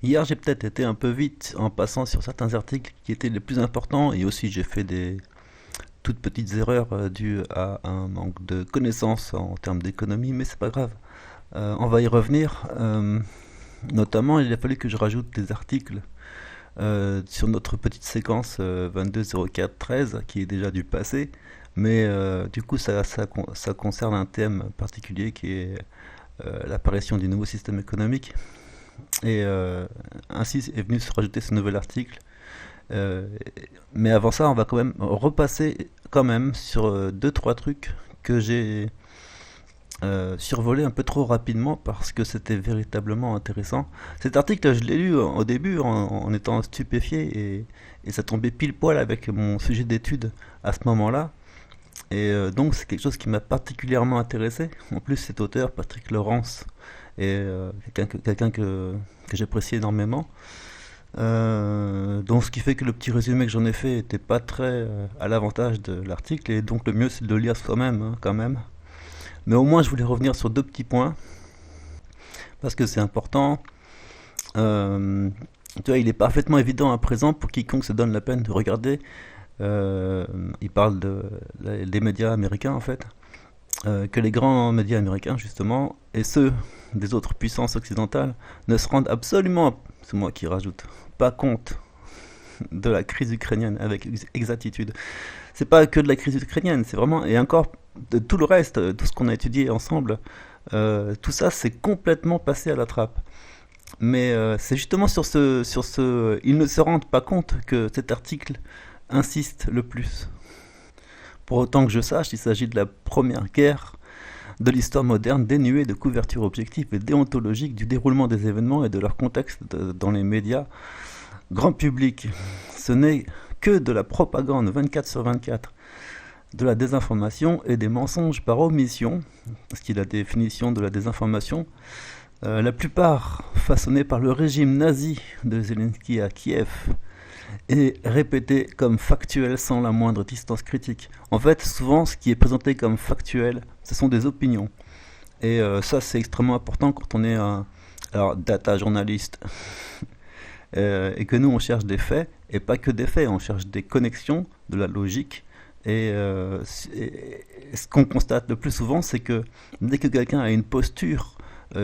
Hier, j'ai peut-être été un peu vite en passant sur certains articles qui étaient les plus importants et aussi j'ai fait des toutes petites erreurs dues à un manque de connaissances en termes d'économie, mais c'est pas grave. On va y revenir. Notamment, il a fallu que je rajoute des articles sur notre petite séquence 220413 qui est déjà du passé, mais du coup, ça concerne un thème particulier qui est l'apparition du nouveau système économique. Et ainsi est venu se rajouter ce nouvel article. Euh, mais avant ça, on va quand même repasser quand même sur deux trois trucs que j'ai survolé un peu trop rapidement parce que c'était véritablement intéressant. Cet article, je l'ai lu au début en étant stupéfié et ça tombait pile poil avec mon sujet d'étude à ce moment-là. Et donc c'est quelque chose qui m'a particulièrement intéressé. En plus, cet auteur, Patrick Laurence, est quelqu'un que j'apprécie énormément. Donc ce qui fait que le petit résumé que j'en ai fait était pas très à l'avantage de l'article et donc le mieux c'est de le lire soi-même hein, quand même. Mais au moins je voulais revenir sur deux petits points parce que c'est important. Euh, Tu vois, il est parfaitement évident à présent pour quiconque se donne la peine de regarder. Il parle des médias américains en fait, que les grands médias américains justement et ceux des autres puissances occidentales ne se rendent absolument, c'est moi qui rajoute, pas compte de la crise ukrainienne avec exactitude. C'est pas que de la crise ukrainienne, c'est vraiment et encore de tout le reste, tout ce qu'on a étudié ensemble, tout ça c'est complètement passé à la trappe. Mais c'est justement ils ne se rendent pas compte que cet article insiste le plus. Pour autant que je sache, il s'agit de la première guerre de l'histoire moderne dénuée de couverture objective et déontologique du déroulement des événements et de leur contexte dans les médias grand public. Ce n'est que de la propagande 24 sur 24, de la désinformation et des mensonges par omission, ce qui est la définition de la désinformation, la plupart façonnés par le régime nazi de Zelensky à Kiev et répétés comme factuels sans la moindre distance critique. En fait, souvent, ce qui est présenté comme factuel, ce sont des opinions. Et ça, c'est extrêmement important quand on est un data journaliste et que nous, on cherche des faits, et pas que des faits, on cherche des connexions, de la logique. Et ce qu'on constate le plus souvent, c'est que dès que quelqu'un a une posture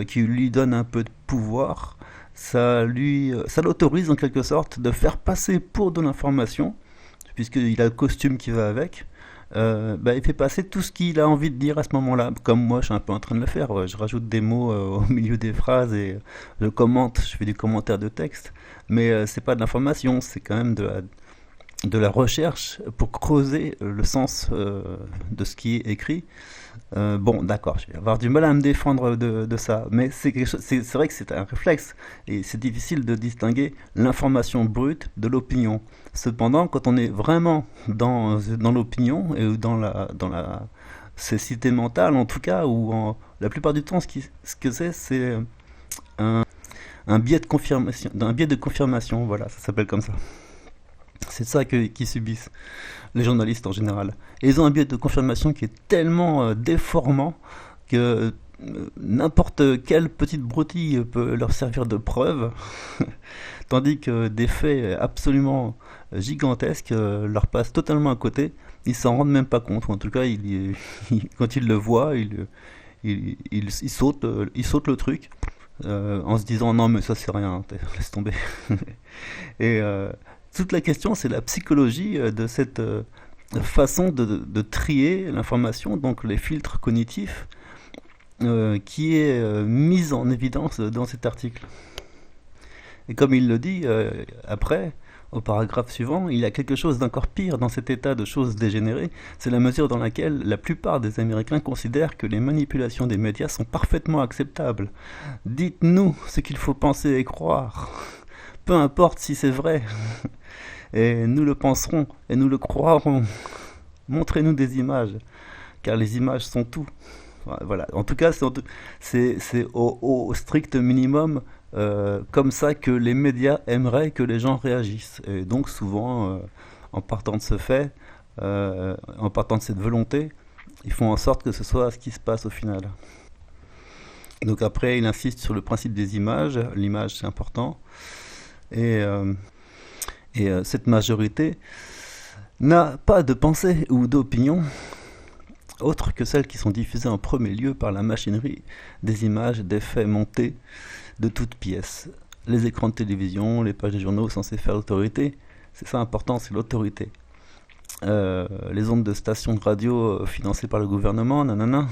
qui lui donne un peu de pouvoir, ça l'autorise en quelque sorte de faire passer pour de l'information, puisqu'il a le costume qui va avec. Il fait passer tout ce qu'il a envie de dire à ce moment-là, comme moi je suis un peu en train de le faire. Ouais. Je rajoute des mots au milieu des phrases et je commente, je fais du commentaire de texte, mais c'est pas de l'information, c'est quand même de la recherche pour creuser le sens de ce qui est écrit. Bon, d'accord, je vais avoir du mal à me défendre de ça, mais c'est vrai que c'est un réflexe et c'est difficile de distinguer l'information brute de l'opinion. Cependant, quand on est vraiment dans l'opinion et dans la cécité mentale, en tout cas, la plupart du temps, ce que c'est un, un biais de confirmation, voilà, ça s'appelle comme ça. C'est ça qu'ils subissent, les journalistes en général. Et ils ont un biais de confirmation qui est tellement déformant que n'importe quelle petite broutille peut leur servir de preuve, tandis que des faits absolument gigantesques leur passent totalement à côté. Ils s'en rendent même pas compte, ou en tout cas, quand ils le voient, ils sautent le truc en se disant non mais ça c'est rien, laisse tomber. Et toute la question, c'est la psychologie de cette façon de trier l'information, donc les filtres cognitifs, qui est mise en évidence dans cet article. Et comme il le dit après, au paragraphe suivant, il y a quelque chose d'encore pire dans cet état de choses dégénérées, c'est la mesure dans laquelle la plupart des Américains considèrent que les manipulations des médias sont parfaitement acceptables. Dites-nous ce qu'il faut penser et croire. Peu importe si c'est vrai. Et nous le penserons et nous le croirons. Montrez-nous des images, car les images sont tout. Voilà. En tout cas, c'est au strict minimum comme ça que les médias aimeraient que les gens réagissent. Et donc souvent, en partant de ce fait, en partant de cette volonté, ils font en sorte que ce soit ce qui se passe au final. Donc après, il insiste sur le principe des images. L'image, c'est important. Et, euh, et cette majorité n'a pas de pensée ou d'opinion autres que celles qui sont diffusées en premier lieu par la machinerie des images, des faits montés de toutes pièces. Les écrans de télévision, les pages des journaux censés faire l'autorité, c'est ça important, c'est l'autorité. Les ondes de stations de radio financées par le gouvernement, nanana,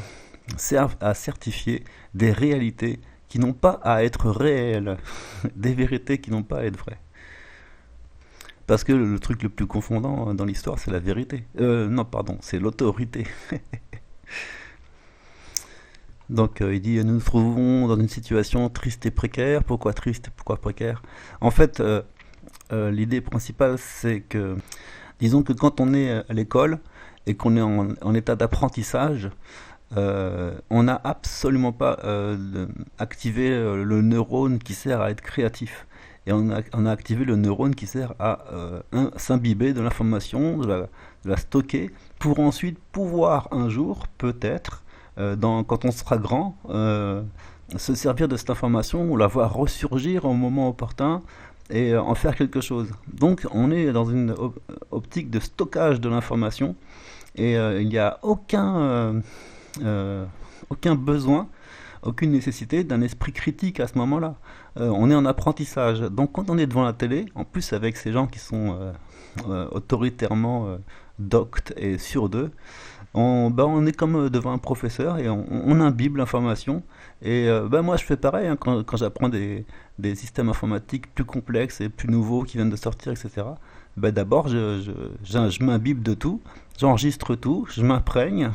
servent à certifier des réalités qui n'ont pas à être réelles, des vérités qui n'ont pas à être vraies. Parce que le truc le plus confondant dans l'histoire, c'est la vérité. Non, pardon, c'est l'autorité. Donc il dit, nous nous trouvons dans une situation triste et précaire. Pourquoi triste et pourquoi précaire? En fait, l'idée principale, c'est que, disons que quand on est à l'école et qu'on est en état d'apprentissage, on n'a absolument pas activé le neurone qui sert à être créatif. Et on a activé le neurone qui sert à s'imbiber de l'information, de la stocker, pour ensuite pouvoir un jour, peut-être, quand on sera grand, se servir de cette information ou la voir ressurgir au moment opportun et en faire quelque chose. Donc on est dans une optique de stockage de l'information et il n'y a aucun besoin, aucune nécessité d'un esprit critique à ce moment-là. On est en apprentissage. Donc quand on est devant la télé, en plus avec ces gens qui sont autoritairement doctes et sûrs d'eux, on est comme devant un professeur et on imbibe l'information. Et moi je fais pareil hein, quand j'apprends des systèmes informatiques plus complexes et plus nouveaux qui viennent de sortir, etc. D'abord je m'imbibe de tout, j'enregistre tout, je m'imprègne.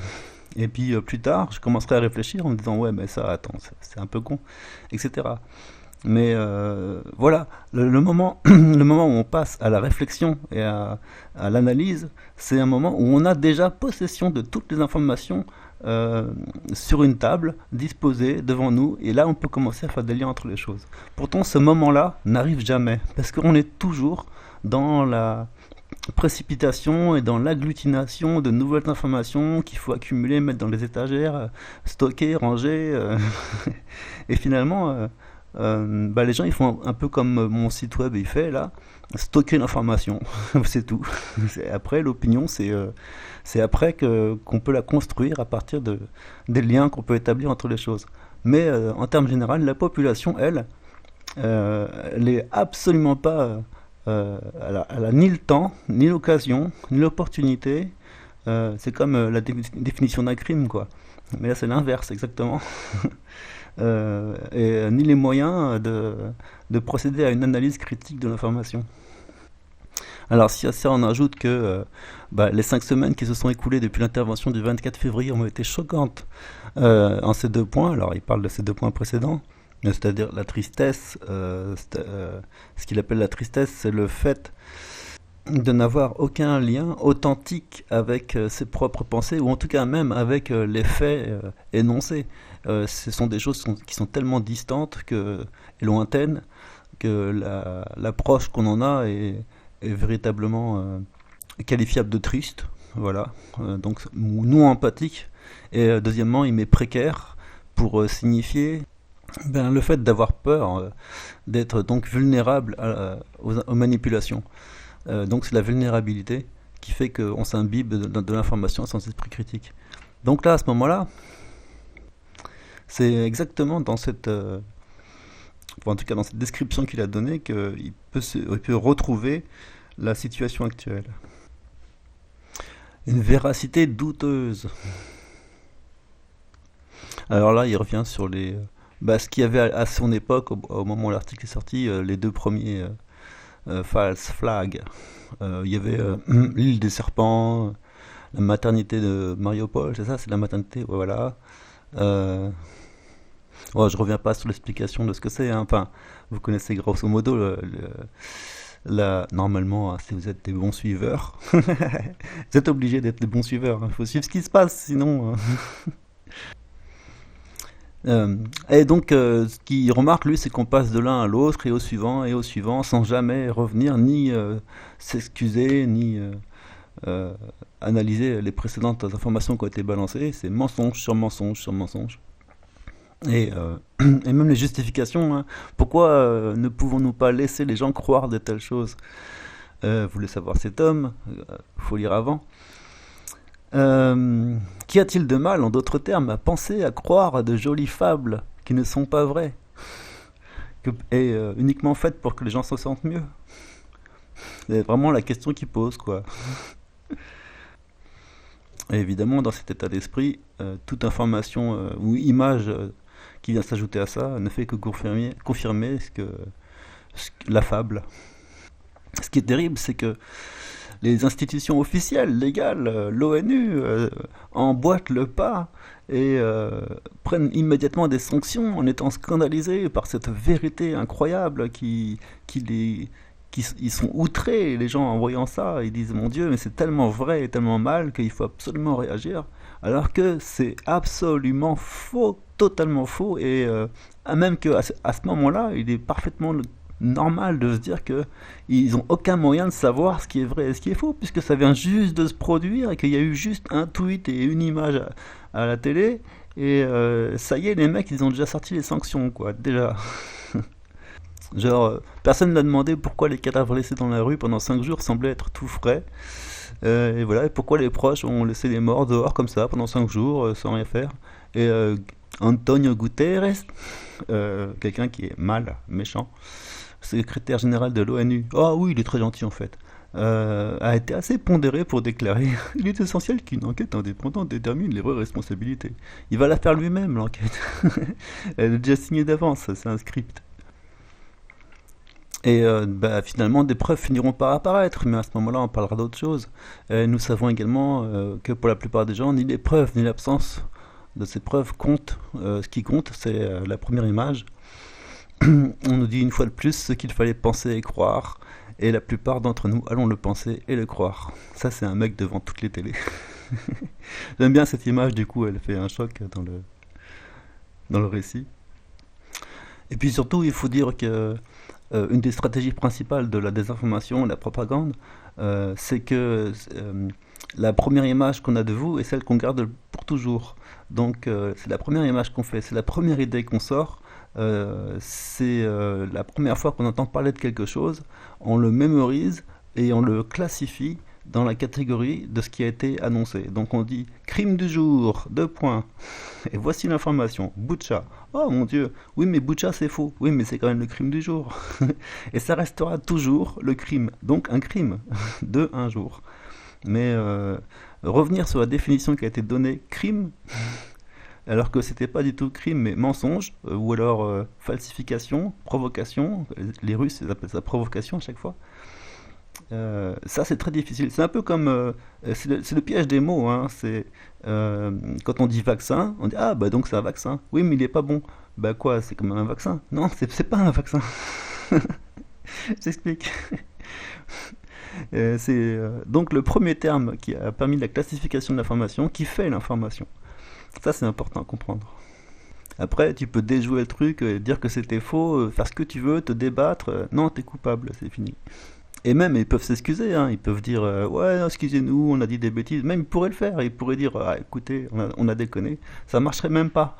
Et puis plus tard, je commencerai à réfléchir en me disant ouais, mais ça, attends, c'est un peu con, etc. Mais voilà, le moment, le moment où on passe à la réflexion et à l'analyse, c'est un moment où on a déjà possession de toutes les informations sur une table, disposées devant nous, et là on peut commencer à faire des liens entre les choses. Pourtant, ce moment-là n'arrive jamais, parce qu'on est toujours dans la précipitation et dans l'agglutination de nouvelles informations qu'il faut accumuler, mettre dans les étagères, stocker, ranger. Et finalement, les gens ils font un peu comme mon site web il fait là, stocker l'information, c'est tout. Après l'opinion, c'est après qu'on peut la construire à partir des liens qu'on peut établir entre les choses. Mais en termes généraux, la population, elle est absolument pas elle a ni le temps, ni l'occasion, ni l'opportunité. C'est comme la définition d'un crime, quoi. Mais là, c'est l'inverse, exactement. Et ni les moyens de procéder à une analyse critique de l'information. Alors, si à ça on ajoute que les 5 semaines qui se sont écoulées depuis l'intervention du 24 février ont été choquantes en ces deux points, alors il parle de ces deux points précédents, c'est-à-dire la tristesse, ce qu'il appelle la tristesse, c'est le fait de n'avoir aucun lien authentique avec ses propres pensées, ou en tout cas même avec les faits énoncés. Ce sont des choses qui sont tellement distantes et lointaines que l'approche qu'on en a est véritablement qualifiable de triste. Voilà. Donc non empathique. Et deuxièmement, il met précaire pour signifier le fait d'avoir peur, d'être donc vulnérable aux manipulations. Donc c'est la vulnérabilité qui fait qu'on s'imbibe de l'information sans esprit critique. Donc là, à ce moment-là, c'est exactement dans cette, en tout cas dans cette description qu'il a donnée qu'il peut retrouver la situation actuelle. Une véracité douteuse. Alors là, il revient sur ce qu'il y avait à son époque, au moment où l'article est sorti, les deux premiers false flags. Il y avait l'île des serpents, la maternité de Mariupol, c'est ça, c'est la maternité, ouais, voilà. Je reviens pas sur l'explication de ce que c'est, hein. Enfin, vous connaissez grosso modo normalement, si vous êtes des bons suiveurs, vous êtes obligés d'être des bons suiveurs, il faut suivre ce qui se passe, sinon... et donc, ce qu'il remarque, lui, c'est qu'on passe de l'un à l'autre et au suivant, sans jamais revenir, ni s'excuser, ni analyser les précédentes informations qui ont été balancées. C'est mensonge sur mensonge sur mensonge. Et, et même les justifications, hein. Pourquoi ne pouvons-nous pas laisser les gens croire de telles choses? Vous voulez savoir cet homme? Faut lire avant. Qu'y a-t-il de mal, en d'autres termes, à penser, à croire à de jolies fables qui ne sont pas vraies et uniquement faites pour que les gens se sentent mieux? C'est vraiment la question qu'il pose, quoi. Et évidemment, dans cet état d'esprit, toute information ou image qui vient s'ajouter à ça ne fait que confirmer la fable. Ce qui est terrible, c'est que les institutions officielles, légales, l'ONU, emboîtent le pas et prennent immédiatement des sanctions en étant scandalisés par cette vérité incroyable ils sont outrés, les gens en voyant ça, ils disent mon Dieu, mais c'est tellement vrai et tellement mal qu'il faut absolument réagir, alors que c'est absolument faux, totalement faux, et même qu'à ce moment-là, il est parfaitement normal de se dire que ils ont aucun moyen de savoir ce qui est vrai et ce qui est faux, puisque ça vient juste de se produire et qu'il y a eu juste un tweet et une image à la télé, et ça y est, les mecs, ils ont déjà sorti les sanctions, quoi, déjà. Genre, personne n'a demandé pourquoi les cadavres laissés dans la rue pendant 5 jours semblaient être tout frais. Et voilà, et pourquoi les proches ont laissé les morts dehors comme ça pendant 5 jours sans rien faire. Et Antonio Guterres, quelqu'un qui est mal, méchant, secrétaire général de l'ONU, ah oui, il est très gentil en fait, a été assez pondéré pour déclarer il est essentiel qu'une enquête indépendante détermine les vraies responsabilités. Il va la faire lui-même, l'enquête. Elle est déjà signée d'avance, c'est un script. Et finalement, des preuves finiront par apparaître, mais à ce moment-là, on parlera d'autre chose. Nous savons également que pour la plupart des gens, ni les preuves, ni l'absence de ces preuves comptent. Ce qui compte, c'est la première image. On nous dit une fois de plus ce qu'il fallait penser et croire, et la plupart d'entre nous allons le penser et le croire. Ça, c'est un mec devant toutes les télés. J'aime bien cette image, du coup, elle fait un choc dans le récit. Et puis surtout, il faut dire que une des stratégies principales de la désinformation, de la propagande, c'est que la première image qu'on a de vous est celle qu'on garde pour toujours. Donc c'est la première image qu'on fait, c'est la première idée qu'on sort, c'est la première fois qu'on entend parler de quelque chose, on le mémorise et on le classifie dans la catégorie de ce qui a été annoncé. Donc on dit crime du jour, 2 points. Et voici l'information, Butcha. Oh mon Dieu, oui mais Butcha c'est faux. Oui mais c'est quand même le crime du jour. Et ça restera toujours le crime. Donc un crime de un jour. Mais revenir sur la définition qui a été donnée, crime, alors que c'était pas du tout crime mais mensonge, ou alors falsification, provocation. Les Russes ils appellent ça provocation à chaque fois. Ça c'est très difficile. C'est un peu comme c'est le piège des mots. Hein. C'est quand on dit vaccin, on dit ah bah donc c'est un vaccin. Oui mais il est pas bon. Bah quoi, c'est comme un vaccin. Non, c'est pas un vaccin. J'explique. C'est donc le premier terme qui a permis la classification de l'information, qui fait l'information. Ça c'est important à comprendre. Après, tu peux déjouer le truc, dire que c'était faux, faire ce que tu veux, te débattre. Non, t'es coupable, c'est fini. Et même, ils peuvent s'excuser, hein. Ils peuvent dire ouais, excusez-nous, on a dit des bêtises. Même, ils pourraient le faire. Ils pourraient dire ah, écoutez, on a déconné. Ça marcherait même pas.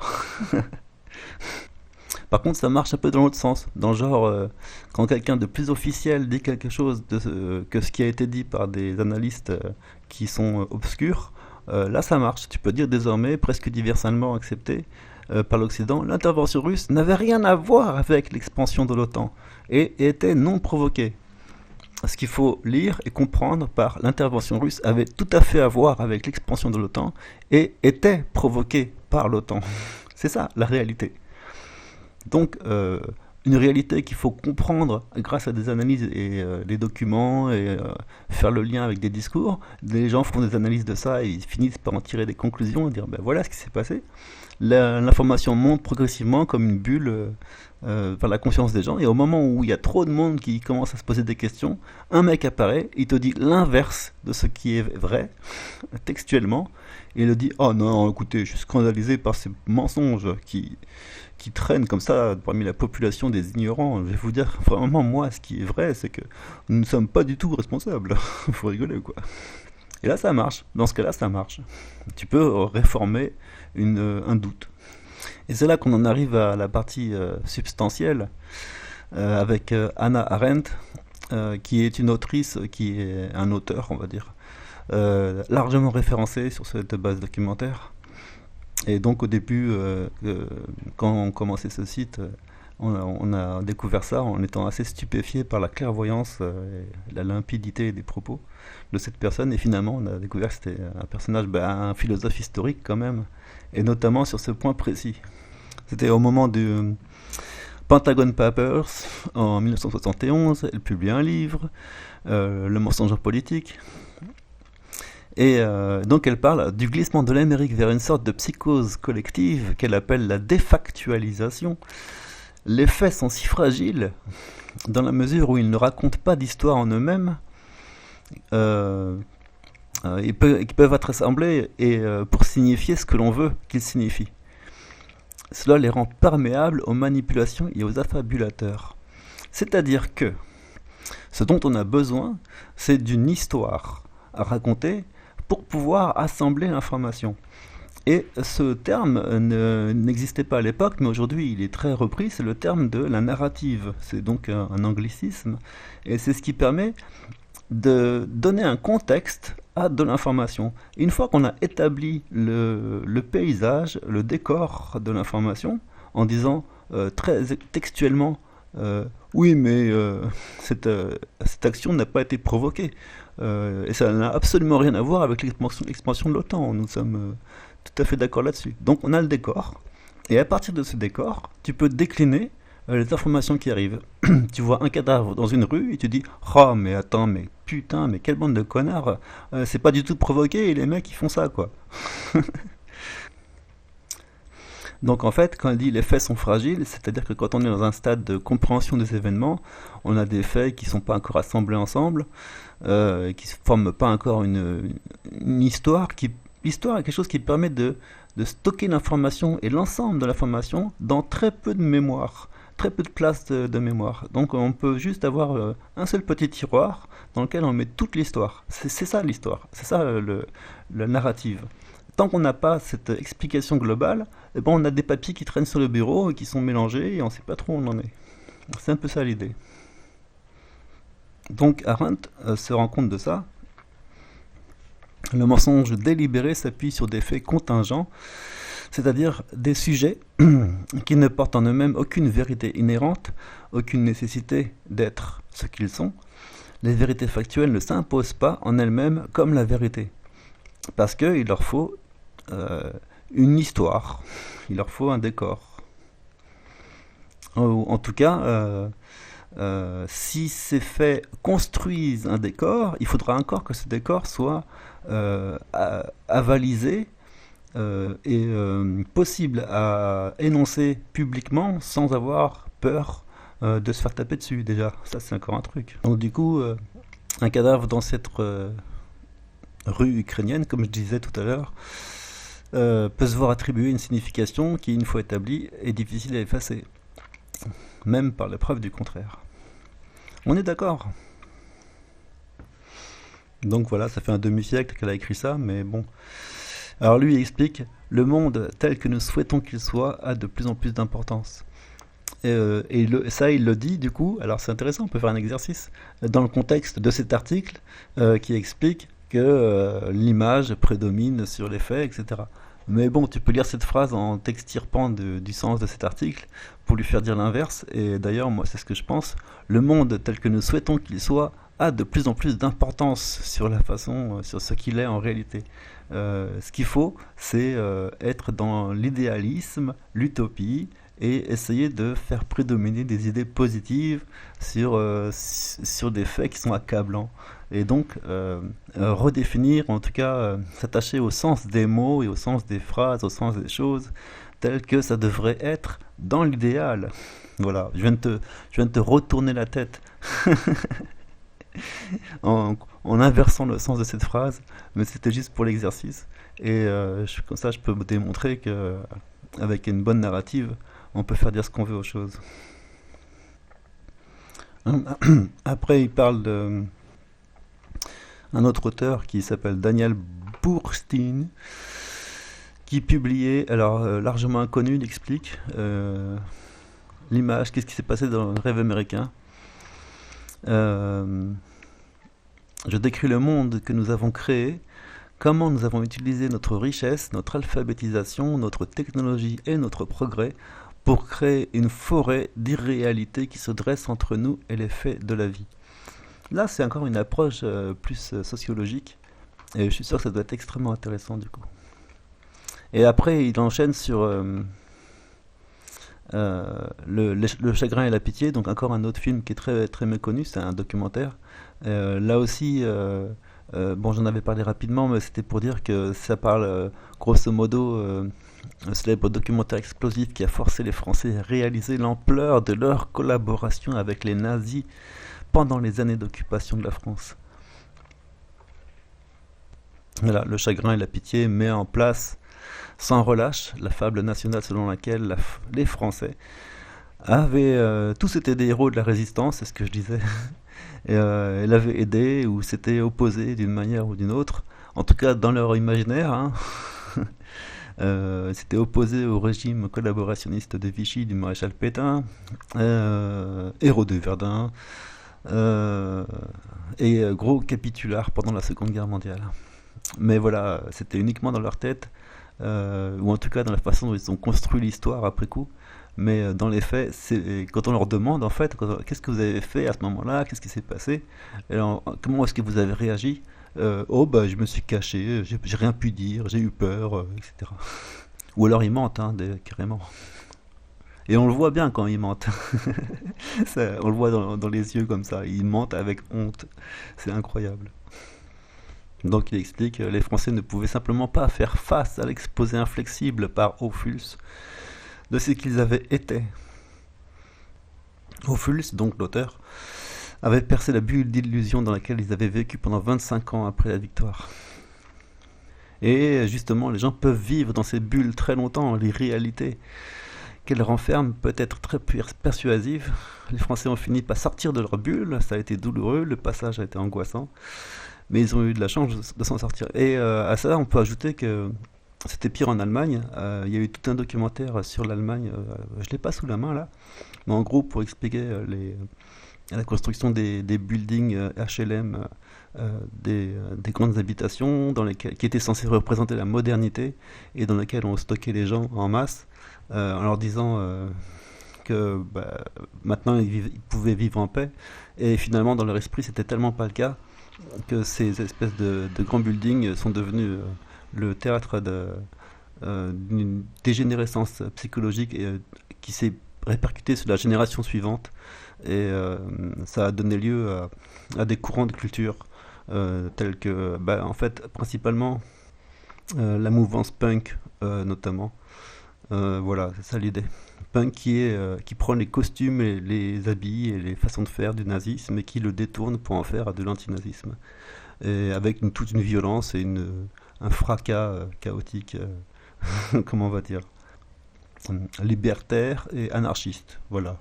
Par contre, ça marche un peu dans l'autre sens. Dans le genre, quand quelqu'un de plus officiel dit quelque chose que ce qui a été dit par des analystes qui sont obscurs, là ça marche. Tu peux dire désormais, presque universellement accepté par l'Occident, l'intervention russe n'avait rien à voir avec l'expansion de l'OTAN et était non provoquée. Ce qu'il faut lire et comprendre par l'intervention russe avait tout à fait à voir avec l'expansion de l'OTAN et était provoquée par l'OTAN. C'est ça la réalité. Donc une réalité qu'il faut comprendre grâce à des analyses et des documents et faire le lien avec des discours. Les gens font des analyses de ça et ils finissent par en tirer des conclusions et dire ben voilà ce qui s'est passé. L'information monte progressivement comme une bulle vers la conscience des gens et au moment où il y a trop de monde qui commence à se poser des questions, un mec apparaît, il te dit l'inverse de ce qui est vrai textuellement et il te dit oh non écoutez je suis scandalisé par ces mensonges qui traînent comme ça parmi la population des ignorants. Je vais vous dire vraiment moi ce qui est vrai c'est que nous ne sommes pas du tout responsables. Faut rigoler quoi. Et là ça marche, dans ce cas là ça marche. Tu peux réformer un doute. Et c'est là qu'on en arrive à la partie substantielle, avec Hannah Arendt, qui est une autrice, qui est un auteur, on va dire, largement référencé sur cette base documentaire. Et donc au début, quand on commençait ce site, on a découvert ça en étant assez stupéfié par la clairvoyance et la limpidité des propos de cette personne. Et finalement, on a découvert que c'était un personnage, un philosophe historique quand même, et notamment sur ce point précis. C'était au moment du Pentagon Papers, en 1971. Elle publie un livre, Le mensonge politique. Et donc elle parle du glissement de l'Amérique vers une sorte de psychose collective qu'elle appelle la défactualisation. Les faits sont si fragiles dans la mesure où ils ne racontent pas d'histoire en eux-mêmes, ils peuvent être assemblés pour signifier ce que l'on veut qu'ils signifient. Cela les rend perméables aux manipulations et aux affabulateurs. C'est-à-dire que ce dont on a besoin, c'est d'une histoire à raconter pour pouvoir assembler l'information. Et ce terme n'existait pas à l'époque, mais aujourd'hui il est très repris, c'est le terme de la narrative. C'est donc un anglicisme, et c'est ce qui permet de donner un contexte à de l'information. Une fois qu'on a établi le paysage, le décor de l'information, en disant très textuellement oui, mais cette action n'a pas été provoquée. Et ça n'a absolument rien à voir avec l'expansion de l'OTAN. Nous sommes tout à fait d'accord là-dessus. Donc on a le décor, et à partir de ce décor, tu peux décliner les informations qui arrivent. Tu vois un cadavre dans une rue et tu dis oh mais attends, mais putain, mais quelle bande de connards, c'est pas du tout provoqué et les mecs ils font ça quoi. Donc en fait, quand elle dit les faits sont fragiles, c'est-à-dire que quand on est dans un stade de compréhension des événements, on a des faits qui ne sont pas encore assemblés ensemble, qui ne forment pas encore une histoire. L'histoire est quelque chose qui permet de stocker l'information et l'ensemble de l'information dans très peu de mémoire, très peu de place de mémoire. Donc on peut juste avoir un seul petit tiroir dans lequel on met toute l'histoire. C'est ça l'histoire, c'est ça la narrative. Tant qu'on n'a pas cette explication globale, eh ben on a des papiers qui traînent sur le bureau et qui sont mélangés et on ne sait pas trop où on en est. C'est un peu ça l'idée. Donc Arendt se rend compte de ça. Le mensonge délibéré s'appuie sur des faits contingents, c'est-à-dire des sujets qui ne portent en eux-mêmes aucune vérité inhérente, aucune nécessité d'être ce qu'ils sont. Les vérités factuelles ne s'imposent pas en elles-mêmes comme la vérité, parce qu'il leur faut une histoire, il leur faut un décor. En tout cas, si ces faits construisent un décor, il faudra encore que ce décor soit avalisé et possible à énoncer publiquement sans avoir peur de se faire taper dessus déjà. Ça c'est encore un truc. Donc du coup, un cadavre dans cette rue ukrainienne, comme je disais tout à l'heure, peut se voir attribuer une signification qui, une fois établie, est difficile à effacer, même par la preuve du contraire. On est d'accord. Donc voilà, ça fait un demi-siècle qu'elle a écrit ça, mais bon. Alors lui, il explique, le monde tel que nous souhaitons qu'il soit a de plus en plus d'importance. Ça, il le dit, du coup, alors c'est intéressant, on peut faire un exercice, dans le contexte de cet article qui explique que l'image prédomine sur les faits, etc. Mais bon, tu peux lire cette phrase en t'extirpant du sens de cet article pour lui faire dire l'inverse, et d'ailleurs, moi, c'est ce que je pense. Le monde tel que nous souhaitons qu'il soit a de plus en plus d'importance sur la façon, sur ce qu'il est en réalité. Ce qu'il faut, c'est être dans l'idéalisme, l'utopie, et essayer de faire prédominer des idées positives sur des faits qui sont accablants. Et donc, redéfinir, en tout cas, s'attacher au sens des mots et au sens des phrases, au sens des choses, telles que ça devrait être dans l'idéal. Voilà, je viens de te retourner la tête en inversant le sens de cette phrase, mais c'était juste pour l'exercice. Et comme ça, je peux démontrer qu'avec une bonne narrative, on peut faire dire ce qu'on veut aux choses. Après, il parle d'un autre auteur qui s'appelle Daniel Boorstin, qui publiait, alors largement inconnu, il explique l'image, qu'est-ce qui s'est passé dans le rêve américain. Euh, je décris le monde que nous avons créé, comment nous avons utilisé notre richesse, notre alphabétisation, notre technologie et notre progrès pour créer une forêt d'irréalité qui se dresse entre nous et les faits de la vie. Là, c'est encore une approche plus sociologique, et je suis sûr que ça doit être extrêmement intéressant du coup. Et après, il enchaîne sur le chagrin et la pitié, donc encore un autre film qui est très, très méconnu, c'est un documentaire. Là aussi, bon, j'en avais parlé rapidement, mais c'était pour dire que ça parle grosso modo un célèbre documentaire explosif qui a forcé les Français à réaliser l'ampleur de leur collaboration avec les nazis pendant les années d'occupation de la France. Voilà, le chagrin et la pitié met en place sans relâche la fable nationale selon laquelle les Français avaient tous été des héros de la résistance, c'est ce que je disais, et l'avaient aidé ou s'étaient opposés d'une manière ou d'une autre, en tout cas dans leur imaginaire, hein. S'étaient opposés au régime collaborationniste de Vichy du maréchal Pétain, héros de Verdun, et gros capitulars pendant la Seconde Guerre mondiale. Mais voilà, c'était uniquement dans leur tête, ou en tout cas dans la façon dont ils ont construit l'histoire après coup. Mais dans les faits, quand on leur demande en fait, qu'est-ce que vous avez fait à ce moment-là, qu'est-ce qui s'est passé, alors, comment est-ce que vous avez réagi, oh bah je me suis caché, j'ai rien pu dire, j'ai eu peur, etc. Ou alors ils mentent, hein, carrément. Et on le voit bien quand ils mentent. On le voit dans les yeux comme ça, ils mentent avec honte. C'est incroyable. Donc il explique que les Français ne pouvaient simplement pas faire face à l'exposé inflexible par Ophuls de ce qu'ils avaient été. Ophuls, donc l'auteur, avait percé la bulle d'illusion dans laquelle ils avaient vécu pendant 25 ans après la victoire. Et justement, les gens peuvent vivre dans ces bulles très longtemps, l'irréalité qu'elles renferment peut être très persuasive. Les Français ont fini par sortir de leur bulle, ça a été douloureux, le passage a été angoissant, mais ils ont eu de la chance de s'en sortir. Et à ça, on peut ajouter que c'était pire en Allemagne. Il y a eu tout un documentaire sur l'Allemagne, je ne l'ai pas sous la main là, mais en gros pour expliquer la construction des buildings HLM, des grandes habitations qui étaient censées représenter la modernité et dans lesquelles on stockait les gens en masse, en leur disant que maintenant ils pouvaient vivre en paix. Et finalement, dans leur esprit, c'était tellement pas le cas que ces espèces de grands buildings sont devenus le théâtre d'une dégénérescence psychologique qui s'est répercutée sur la génération suivante. Et ça a donné lieu à des courants de culture tels que, en fait, principalement la mouvance punk, notamment. Voilà, c'est ça l'idée. Punk qui prend les costumes et les habits et les façons de faire du nazisme et qui le détourne pour en faire de l'antinazisme. Et avec toute une violence et un fracas chaotique, comment on va dire, libertaire et anarchiste. Voilà.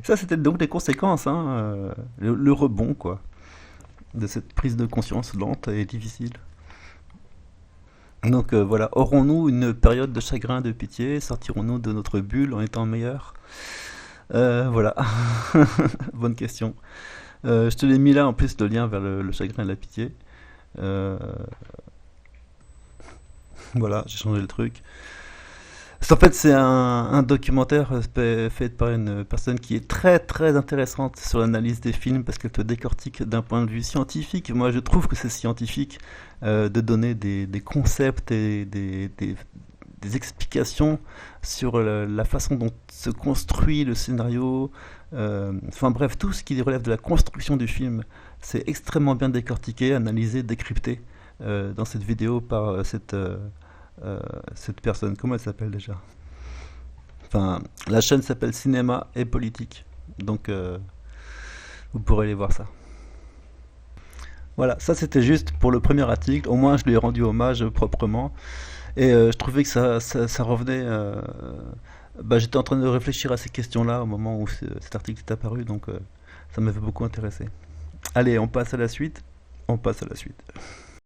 Ça, c'était donc les conséquences, hein, le rebond, quoi, de cette prise de conscience lente et difficile. Donc voilà, aurons-nous une période de chagrin, de pitié? Sortirons-nous de notre bulle en étant meilleurs? Voilà, bonne question. Je te l'ai mis là en plus le lien vers le chagrin et la pitié. Voilà, j'ai changé le truc. En fait, c'est un documentaire fait par une personne qui est très très intéressante sur l'analyse des films parce qu'elle te décortique d'un point de vue scientifique. Moi, je trouve que c'est scientifique de donner des concepts et des explications sur la façon dont se construit le scénario. Enfin bref, tout ce qui relève de la construction du film, c'est extrêmement bien décortiqué, analysé, décrypté dans cette vidéo par cette personne. Comment elle s'appelle déjà? Enfin, la chaîne s'appelle Cinéma et Politique. Donc, vous pourrez aller voir ça. Voilà, ça c'était juste pour le premier article. Au moins, je lui ai rendu hommage proprement. Et je trouvais que ça revenait. J'étais en train de réfléchir à ces questions-là au moment où cet article est apparu. Donc, ça m'avait beaucoup intéressé. Allez, on passe à la suite. On passe à la suite.